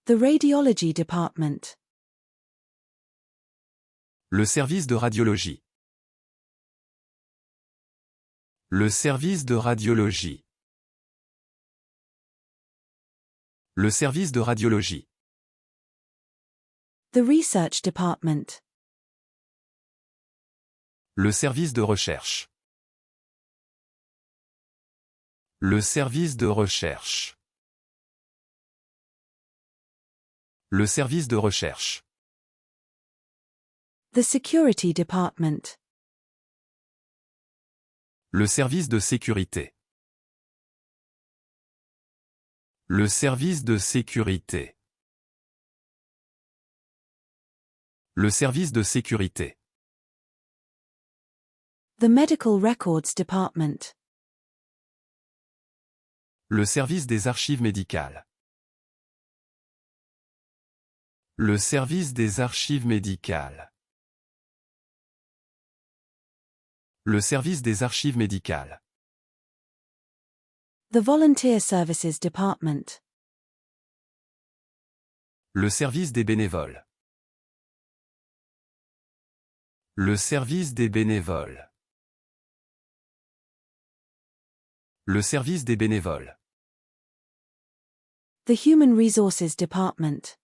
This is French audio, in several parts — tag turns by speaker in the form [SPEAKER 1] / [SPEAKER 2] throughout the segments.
[SPEAKER 1] The radiology department.
[SPEAKER 2] Le service de radiologie. Le service de radiologie. Le service de radiologie.
[SPEAKER 1] The research department.
[SPEAKER 2] Le service de recherche. Le service de recherche. Le service de recherche.
[SPEAKER 1] The security department.
[SPEAKER 2] Le service de sécurité. Le service de sécurité. Le service de sécurité.
[SPEAKER 1] The medical records department.
[SPEAKER 2] Le service des archives médicales. Le service des archives médicales. Le service des archives médicales.
[SPEAKER 1] The volunteer services department.
[SPEAKER 2] Le service des bénévoles. Le service des bénévoles. Le service des bénévoles.
[SPEAKER 1] The human resources department.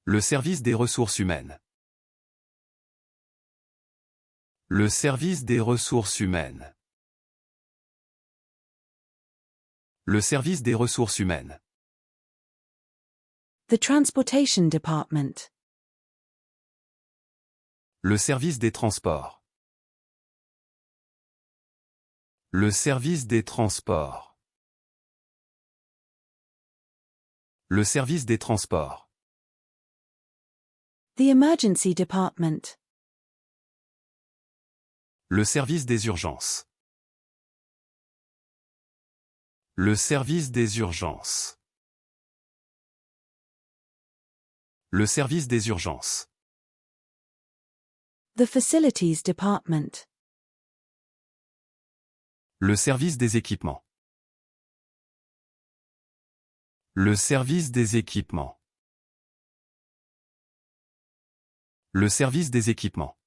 [SPEAKER 2] Le service des ressources humaines. Le service des ressources humaines. Le service des ressources humaines.
[SPEAKER 1] The transportation department.
[SPEAKER 2] Le service des transports. Le service des transports. Le service des transports.
[SPEAKER 1] The emergency department.
[SPEAKER 2] Le service des urgences. Le service des urgences. Le service des urgences.
[SPEAKER 1] The facilities department.
[SPEAKER 2] Le service des équipements. Le service des équipements. Le service des équipements.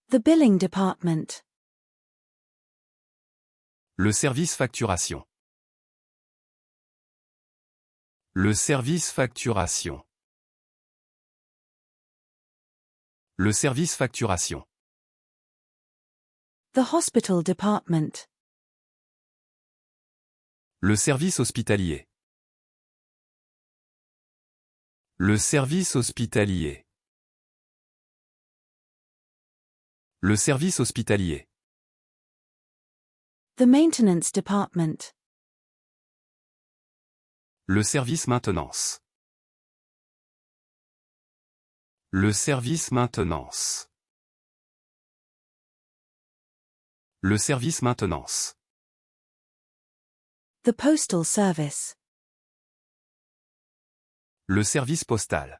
[SPEAKER 1] The billing department.
[SPEAKER 2] Le service facturation. Le service facturation. Le service facturation.
[SPEAKER 1] The hospital department.
[SPEAKER 2] Le service hospitalier. Le service hospitalier. Le service hospitalier.
[SPEAKER 1] The maintenance department.
[SPEAKER 2] Le service maintenance. Le service maintenance. Le service maintenance.
[SPEAKER 1] The postal service.
[SPEAKER 2] Le service postal.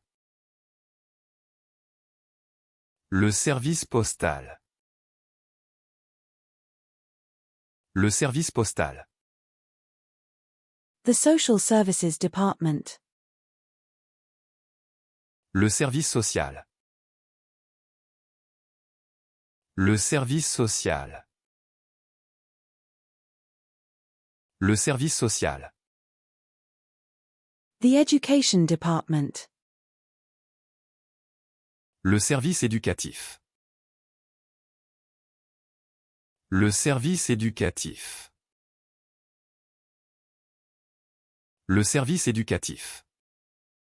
[SPEAKER 2] Le service postal. Le service postal.
[SPEAKER 1] The social services department.
[SPEAKER 2] Le service social. Le service social. Le service social.
[SPEAKER 1] The education department.
[SPEAKER 2] Le service éducatif. Le service éducatif. Le service éducatif.